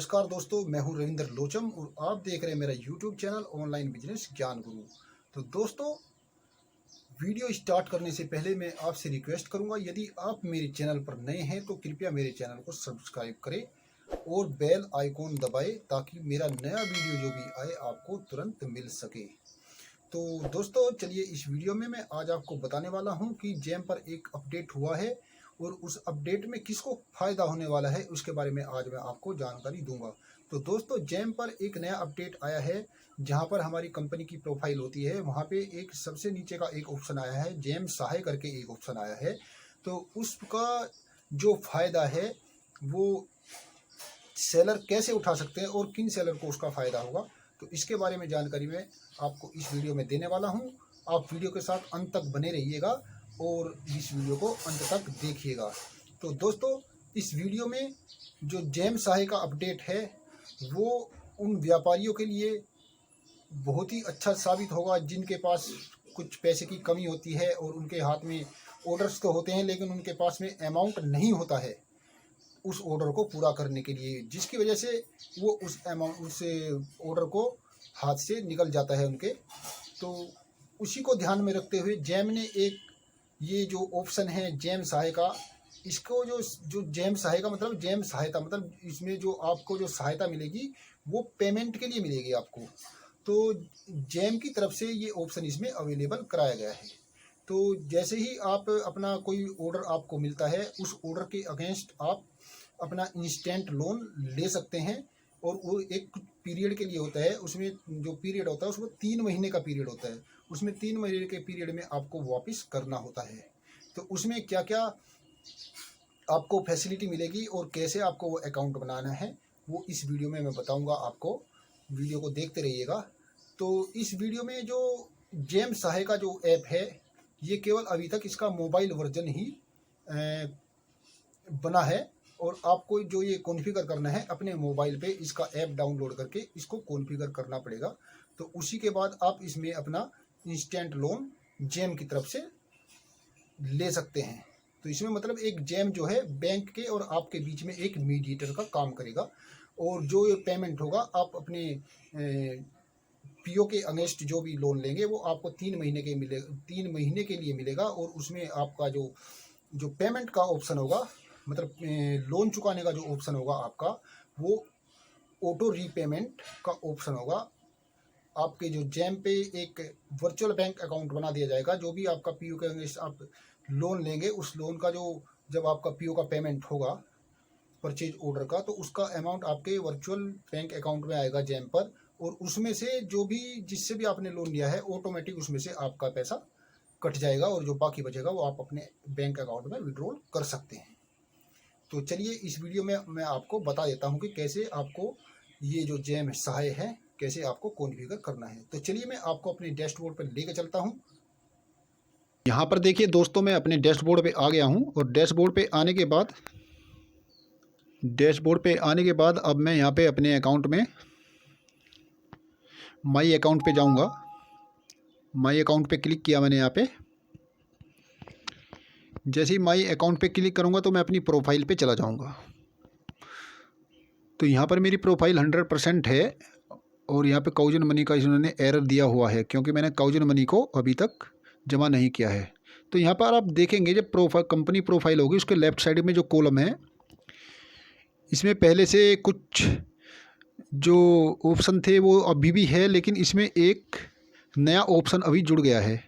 नमस्कार दोस्तों, मैं हूं रविंद्र लोचम और आप देख रहे हैं मेरा यूट्यूब चैनल ऑनलाइन बिजनेस ज्ञान गुरु। तो दोस्तों, वीडियो स्टार्ट करने से पहले मैं आपसे रिक्वेस्ट करूंगा, यदि आप मेरे चैनल पर नए हैं तो कृपया मेरे चैनल को सब्सक्राइब करें और बेल आइकॉन दबाएं ताकि मेरा नया वीडियो जो भी आए आपको तुरंत मिल सके। तो दोस्तों, चलिए इस वीडियो में मैं आज आपको बताने वाला हूं कि जैम पर एक अपडेट हुआ है और उस अपडेट में किसको फ़ायदा होने वाला है उसके बारे में आज मैं आपको जानकारी दूंगा। तो दोस्तों, जैम पर एक नया अपडेट आया है जहां पर हमारी कंपनी की प्रोफाइल होती है, वहां पे एक सबसे नीचे का एक ऑप्शन आया है, जैम सहाय करके एक ऑप्शन आया है। तो उसका जो फ़ायदा है वो सेलर कैसे उठा सकते हैं और किन सेलर को उसका फ़ायदा होगा, तो इसके बारे में जानकारी मैं आपको इस वीडियो में देने वाला हूं। आप वीडियो के साथ अंत तक बने रहिएगा और इस वीडियो को अंत तक देखिएगा। तो दोस्तों, इस वीडियो में जो जैम सहाय का अपडेट है वो उन व्यापारियों के लिए बहुत ही अच्छा साबित होगा जिनके पास कुछ पैसे की कमी होती है और उनके हाथ में ऑर्डर्स तो होते हैं लेकिन उनके पास में अमाउंट नहीं होता है उस ऑर्डर को पूरा करने के लिए, जिसकी वजह से वो उस ऑर्डर को हाथ से निकल जाता है उनके। तो उसी को ध्यान में रखते हुए जैम ने एक ये जो ऑप्शन है जैम सहाय का, इसको जो जैम सहाय का मतलब जैम सहायता, मतलब इसमें जो आपको जो सहायता मिलेगी वो पेमेंट के लिए मिलेगी आपको। तो जैम की तरफ से ये ऑप्शन इसमें अवेलेबल कराया गया है। तो जैसे ही आप अपना कोई ऑर्डर आपको मिलता है, उस ऑर्डर के अगेंस्ट आप अपना इंस्टेंट लोन ले सकते हैं और वो एक पीरियड के लिए होता है। उसमें जो पीरियड होता है उसमें 3 महीने का पीरियड होता है। उसमें 3 महीने के पीरियड में आपको वापस करना होता है। तो उसमें क्या क्या आपको फैसिलिटी मिलेगी और कैसे आपको वो अकाउंट बनाना है वो इस वीडियो में मैं बताऊंगा आपको। वीडियो को देखते रहिएगा। तो इस वीडियो में जो जैम सहाय का जो ऐप है ये केवल अभी तक इसका मोबाइल वर्जन ही बना है और आपको जो ये कॉन्फ़िगर करना है अपने मोबाइल पे इसका ऐप डाउनलोड करके इसको कॉन्फ़िगर करना पड़ेगा। तो उसी के बाद आप इसमें अपना इंस्टेंट लोन जैम की तरफ से ले सकते हैं। तो इसमें मतलब एक जैम जो है बैंक के और आपके बीच में एक मीडिएटर का काम करेगा और जो ये पेमेंट होगा आप अपने पीओ के अगेंस्ट जो भी लोन लेंगे वो आपको 3 महीने के लिए मिलेगा और उसमें आपका जो पेमेंट का ऑप्शन होगा, मतलब लोन चुकाने का जो ऑप्शन होगा आपका, वो ऑटो रीपेमेंट का ऑप्शन होगा। आपके जो जैम पे एक वर्चुअल बैंक अकाउंट बना दिया जाएगा। जो भी आपका पीओ के अगेंस्ट आप लोन लेंगे उस लोन का जब आपका पीओ का पेमेंट होगा परचेज ऑर्डर का, तो उसका अमाउंट आपके वर्चुअल बैंक अकाउंट में आएगा जैम पर और उसमें से जो भी जिससे भी आपने लोन लिया है ऑटोमेटिक उसमें से आपका पैसा कट जाएगा और जो बाकी बचेगा वो आप अपने बैंक अकाउंट में विड्रॉल कर सकते हैं। तो चलिए इस वीडियो में मैं आपको बता देता हूं कि कैसे आपको ये जो जैम सहाय है कैसे आपको कॉन्फ़िगर करना है। तो चलिए मैं आपको अपने डैशबोर्ड पर लेकर चलता हूं। यहाँ पर देखिए दोस्तों, मैं अपने डैशबोर्ड पे आ गया हूं और डैशबोर्ड पे आने के बाद अब मैं यहाँ पे अपने अकाउंट में माई अकाउंट पे जाऊँगा। माई अकाउंट पे क्लिक किया मैंने। यहाँ पे जैसे ही माई अकाउंट पे क्लिक करूँगा तो मैं अपनी प्रोफाइल पे चला जाऊँगा। तो यहाँ पर मेरी प्रोफाइल 100% है और यहाँ पे काउजन मनी का इन्होंने एरर दिया हुआ है क्योंकि मैंने काउजन मनी को अभी तक जमा नहीं किया है। तो यहाँ पर आप देखेंगे जब कंपनी प्रोफाइल होगी उसके लेफ़्ट साइड में जो कॉलम है इसमें पहले से कुछ जो ऑप्शन थे वो अभी भी है, लेकिन इसमें एक नया ऑप्शन अभी जुड़ गया है।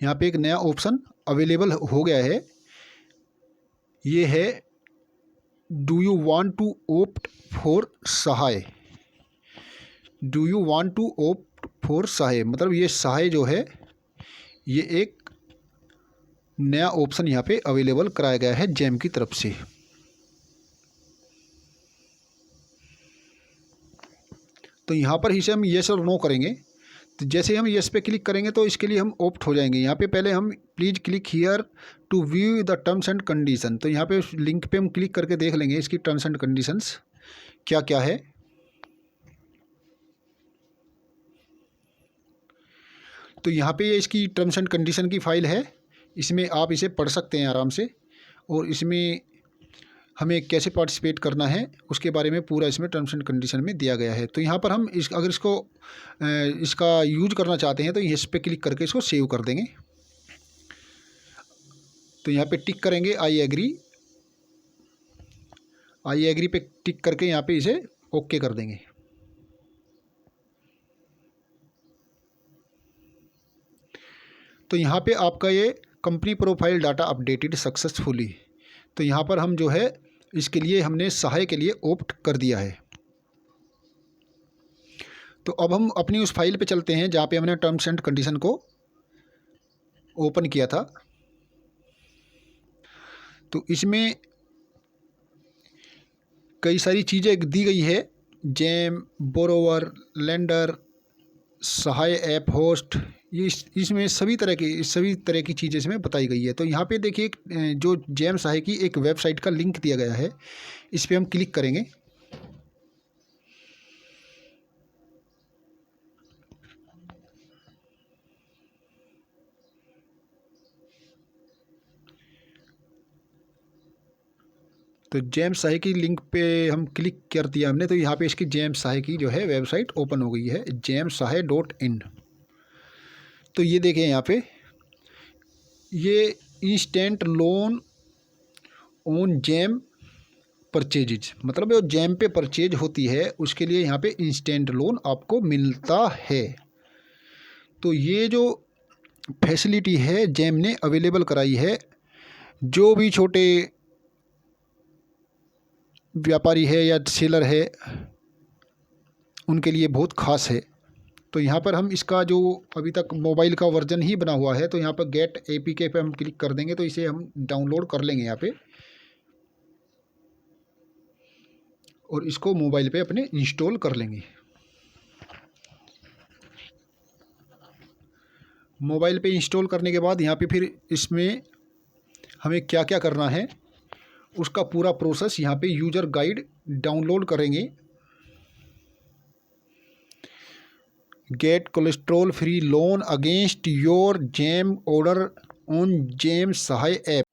यहाँ पे एक नया ऑप्शन अवेलेबल हो गया है। ये है do you want to opt for Sahay. Do you want to opt for Sahay मतलब ये सहाय जो है ये एक नया ऑप्शन यहाँ पे अवेलेबल कराया गया है जैम की तरफ से। तो यहाँ पर इसे हम येस और नो करेंगे। तो जैसे हम येस पे क्लिक करेंगे तो इसके लिए हम ऑप्ट हो जाएंगे। यहाँ पे पहले हम please click here to view the terms and condition. तो यहाँ पे लिंक पे हम क्लिक करके देख लेंगे इसकी टर्म्स एंड कंडीशंस क्या क्या है। तो यहाँ पे ये इसकी टर्म्स एंड कंडीशन की फ़ाइल है, इसमें आप इसे पढ़ सकते हैं आराम से। और इसमें हमें कैसे पार्टिसिपेट करना है उसके बारे में पूरा इसमें टर्म्स एंड कंडीशन में दिया गया है। तो यहाँ पर हम अगर इसका यूज करना चाहते हैं तो इस पर क्लिक करके इसको सेव कर देंगे। तो यहाँ पे टिक करेंगे आई एग्री पे टिक करके यहाँ पे इसे ओके कर देंगे। तो यहाँ पे आपका ये company profile data updated successfully. तो यहाँ पर हम जो है इसके लिए हमने सहाय के लिए ऑप्ट कर दिया है। तो अब हम अपनी उस फाइल पे चलते हैं जहाँ पे हमने टर्म्स एंड कंडीशन को ओपन किया था। तो इसमें कई सारी चीज़ें दी गई है, जेम, बोरोवर, लेंडर, सहाय ऐप होस्ट, ये इसमें सभी तरह की चीज़ें इसमें बताई गई है। तो यहाँ पे देखिए जो जेम सहाय की एक वेबसाइट का लिंक दिया गया है, इस पर हम क्लिक करेंगे। तो जेम सहाय की लिंक पे हम क्लिक कर दिया हमने। तो यहाँ पे इसकी जेम सहाय की जो है वेबसाइट ओपन हो गई है, jamsahay.in। तो ये देखें यहाँ पे ये instant loan on GeM purchases, मतलब जो जेम पे परचेज होती है उसके लिए यहाँ पे इंस्टेंट लोन आपको मिलता है। तो ये जो फैसिलिटी है जेम ने अवेलेबल कराई है, जो भी छोटे व्यापारी है या सेलर है उनके लिए बहुत ख़ास है। तो यहाँ पर हम इसका जो अभी तक मोबाइल का वर्जन ही बना हुआ है, तो यहाँ पर गेट एपीके पे हम क्लिक कर देंगे। तो इसे हम डाउनलोड कर लेंगे यहाँ पे और इसको मोबाइल पे अपने इंस्टॉल कर लेंगे। मोबाइल पे इंस्टॉल करने के बाद यहाँ पे फिर इसमें हमें क्या क्या करना है उसका पूरा प्रोसेस यहाँ पे यूज़र गाइड डाउनलोड करेंगे। Get collateral free loan against your GeM order on GeM Sahay app.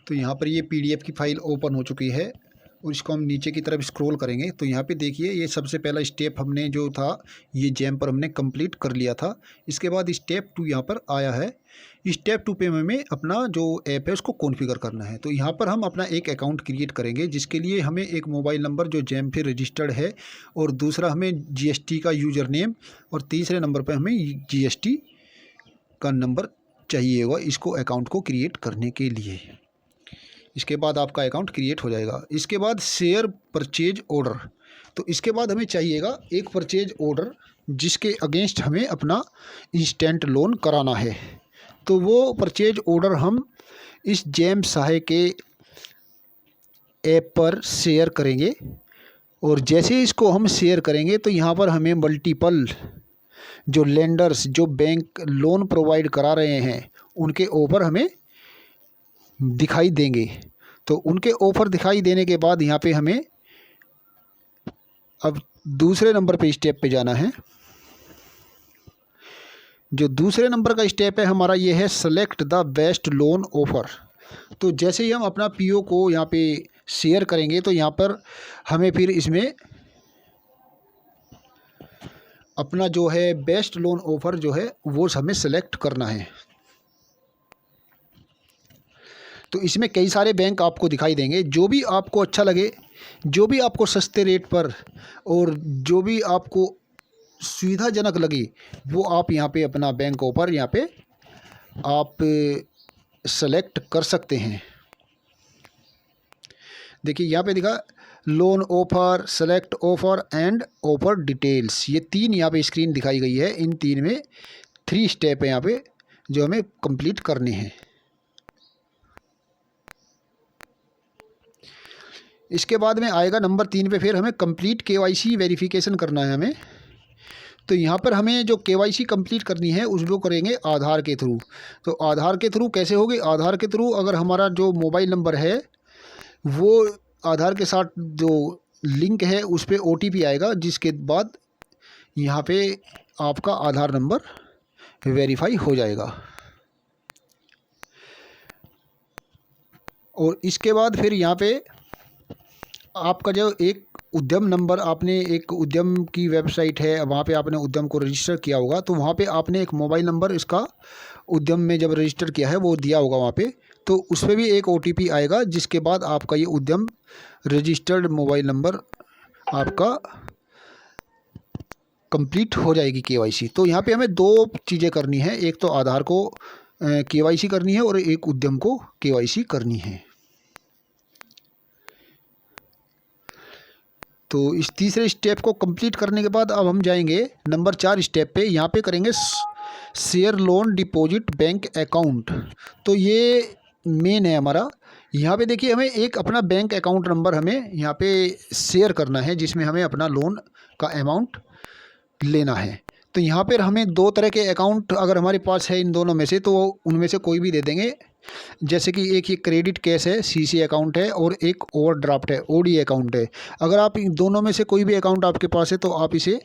तो यहाँ पर ये पीडीएफ की फ़ाइल ओपन हो चुकी है और इसको हम नीचे की तरफ स्क्रॉल करेंगे। तो यहाँ पे देखिए ये सबसे पहला स्टेप हमने जो था ये जेम पर हमने कंप्लीट कर लिया था। इसके बाद स्टेप 2 यहाँ पर आया है। स्टेप 2 पे हमें अपना जो ऐप है उसको कॉन्फ़िगर करना है। तो यहाँ पर हम अपना एक अकाउंट क्रिएट करेंगे, जिसके लिए हमें एक मोबाइल नंबर जो जेम पे रजिस्टर्ड है, और दूसरा हमें जीएसटी का यूज़र नेम, और तीसरे नंबर पर हमें जीएसटी का नंबर चाहिए होगा इसको अकाउंट को क्रिएट करने के लिए। इसके बाद आपका अकाउंट क्रिएट हो जाएगा। इसके बाद शेयर परचेज ऑर्डर। तो इसके बाद हमें चाहिएगा एक परचेज ऑर्डर जिसके अगेंस्ट हमें अपना इंस्टेंट लोन कराना है। तो वो परचेज ऑर्डर हम इस जेम सहाय के ऐप पर शेयर करेंगे, और जैसे इसको हम शेयर करेंगे तो यहाँ पर हमें मल्टीपल जो लेंडर्स जो बैंक लोन प्रोवाइड करा रहे हैं उनके ऑफ़र हमें दिखाई देंगे। तो उनके ऑफ़र दिखाई देने के बाद यहाँ पे हमें अब दूसरे नंबर पे स्टेप पे जाना है। जो दूसरे नंबर का स्टेप है हमारा ये है select the best loan offer. तो जैसे ही हम अपना पीओ को यहाँ पे शेयर करेंगे तो यहाँ पर हमें फिर इसमें अपना जो है बेस्ट लोन ऑफ़र जो है वो हमें सेलेक्ट करना है। तो इसमें कई सारे बैंक आपको दिखाई देंगे, जो भी आपको अच्छा लगे, जो भी आपको सस्ते रेट पर और जो भी आपको सुविधाजनक लगे वो आप यहाँ पे अपना बैंक ऑफ़र यहाँ पे आप सेलेक्ट कर सकते हैं। देखिए यहाँ पे दिखा loan offer, select offer and offer details, ये 3 यहाँ पे स्क्रीन दिखाई गई है। इन 3 में 3 स्टेप है यहाँ पे जो हमें कंप्लीट करने हैं। इसके बाद में आएगा नंबर 3 पे, फिर हमें कंप्लीट केवाईसी वेरिफिकेशन करना है हमें। तो यहाँ पर हमें जो केवाईसी कंप्लीट करनी है उसको करेंगे आधार के थ्रू। तो आधार के थ्रू कैसे होगी? आधार के थ्रू अगर हमारा जो मोबाइल नंबर है वो आधार के साथ जो लिंक है उस पर ओटीपी आएगा, जिसके बाद यहाँ पे आपका आधार नंबर वेरीफाई हो जाएगा। और इसके बाद फिर यहाँ पे आपका जो एक उद्यम नंबर, आपने एक उद्यम की वेबसाइट है, वहाँ पे आपने उद्यम को रजिस्टर किया होगा, तो वहाँ पे आपने एक मोबाइल नंबर इसका उद्यम में जब रजिस्टर किया है वो दिया होगा वहाँ पे, तो उस पर भी एक OTP आएगा, जिसके बाद आपका ये उद्यम रजिस्टर्ड मोबाइल नंबर आपका कंप्लीट हो जाएगी KYC। तो यहाँ पे हमें 2 चीज़ें करनी है, एक तो आधार को KYC करनी है और एक उद्यम को KYC करनी है। तो इस तीसरे स्टेप को कंप्लीट करने के बाद अब हम जाएंगे नंबर 4 स्टेप पे। यहाँ पे करेंगे share loan deposit bank account. तो ये मेन है हमारा। यहाँ पे देखिए, हमें एक अपना बैंक अकाउंट नंबर हमें यहाँ पे शेयर करना है, जिसमें हमें अपना लोन का अमाउंट लेना है। तो यहाँ पर हमें 2 तरह के अकाउंट अगर हमारे पास है इन दोनों में से, तो उनमें से कोई भी दे देंगे। जैसे कि एक ये क्रेडिट कैश है, CC अकाउंट है, और एक ओवरड्राफ्ट है, OD अकाउंट है। अगर आप इन दोनों में से कोई भी अकाउंट आपके पास है तो आप इसे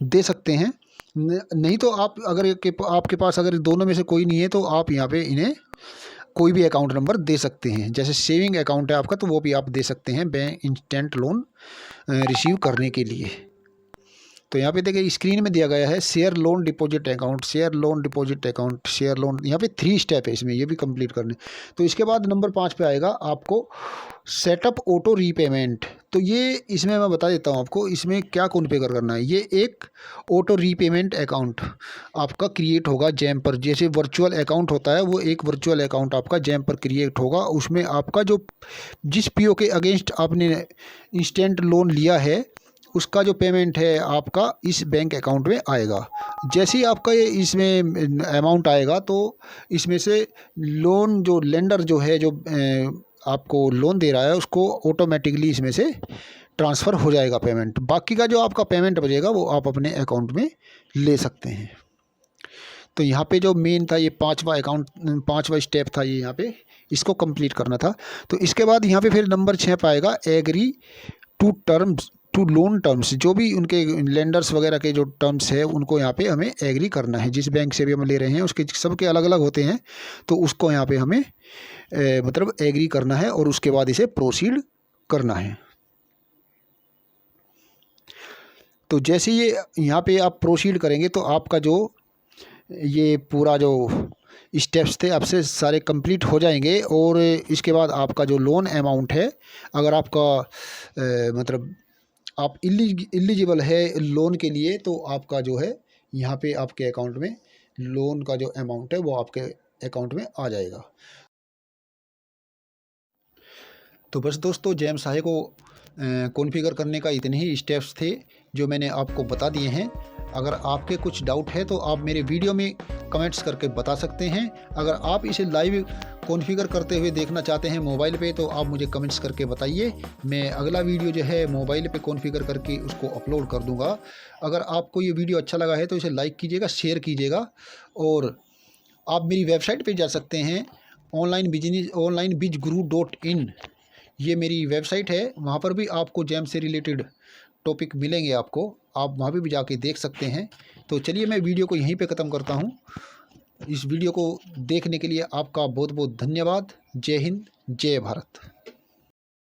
दे सकते हैं। नहीं तो आप अगर आपके पास अगर दोनों में से कोई नहीं है तो आप यहाँ पे इन्हें कोई भी अकाउंट नंबर दे सकते हैं। जैसे सेविंग अकाउंट है आपका, तो वो भी आप दे सकते हैं बैंक इंस्टेंट लोन रिसीव करने के लिए। तो यहाँ पे देखिए स्क्रीन में दिया गया है share loan deposit account, share loan deposit account, share loan. यहाँ पे 3 स्टेप है इसमें, ये भी कंप्लीट करने। तो इसके बाद नंबर 5 पे आएगा आपको सेटअप ऑटो रीपेमेंट। तो ये इसमें मैं बता देता हूँ आपको इसमें क्या कॉन्फ़िगर करना है। ये एक ऑटो रीपेमेंट अकाउंट आपका क्रिएट होगा जैम पर। जैसे वर्चुअल अकाउंट होता है, वो एक वर्चुअल अकाउंट आपका जैम पर क्रिएट होगा। उसमें आपका जो जिस PO के अगेंस्ट आपने इंस्टेंट लोन लिया है, उसका जो पेमेंट है आपका इस बैंक अकाउंट में आएगा। जैसे ही आपका ये इसमें अमाउंट आएगा, तो इसमें से लोन जो लेंडर जो है, जो आपको लोन दे रहा है, उसको ऑटोमेटिकली इसमें से ट्रांसफ़र हो जाएगा पेमेंट। बाकी का जो आपका पेमेंट बचेगा वो आप अपने अकाउंट में ले सकते हैं। तो यहाँ पे जो मेन था, ये 5वां स्टेप था, ये यहाँ पे इसको कंप्लीट करना था। तो इसके बाद यहाँ पे फिर नंबर 6 पे आएगा एग्री टू लोन टर्म्स। जो भी उनके लेंडर्स वगैरह के जो टर्म्स है, उनको यहाँ पे हमें एग्री करना है। जिस बैंक से भी हम ले रहे हैं उसके सबके अलग अलग होते हैं, तो उसको यहाँ पे हमें मतलब एग्री करना है और उसके बाद इसे प्रोसीड करना है। तो जैसे ये यहाँ पे आप प्रोसीड करेंगे तो आपका जो ये पूरा जो स्टेप्स थे आपसे सारे कंप्लीट हो जाएंगे। और इसके बाद आपका जो लोन अमाउंट है, अगर आपका मतलब आप इलिजिबल है लोन के लिए, तो आपका जो है यहाँ पे आपके अकाउंट में लोन का जो अमाउंट है वो आपके अकाउंट में आ जाएगा। तो बस दोस्तों, जैम साहे को कॉन्फ़िगर करने का इतने ही स्टेप्स थे जो मैंने आपको बता दिए हैं। अगर आपके कुछ डाउट है तो आप मेरे वीडियो में कमेंट्स करके बता सकते हैं। अगर आप इसे लाइव कॉन्फ़िगर करते हुए देखना चाहते हैं मोबाइल पे, तो आप मुझे कमेंट्स करके बताइए। मैं अगला वीडियो जो है मोबाइल पे कॉन्फ़िगर करके उसको अपलोड कर दूंगा। अगर आपको ये वीडियो अच्छा लगा है तो इसे लाइक कीजिएगा, शेयर कीजिएगा। और आप मेरी वेबसाइट पे जा सकते हैं, onlinebizguru.in, ये मेरी वेबसाइट है। वहाँ पर भी आपको जैम से रिलेटेड टॉपिक मिलेंगे आपको, आप वहाँ पे भी जाके देख सकते हैं। तो चलिए, मैं वीडियो को यहीं पे ख़त्म करता हूँ। इस वीडियो को देखने के लिए आपका बहुत बहुत धन्यवाद। जय हिंद, जय भारत।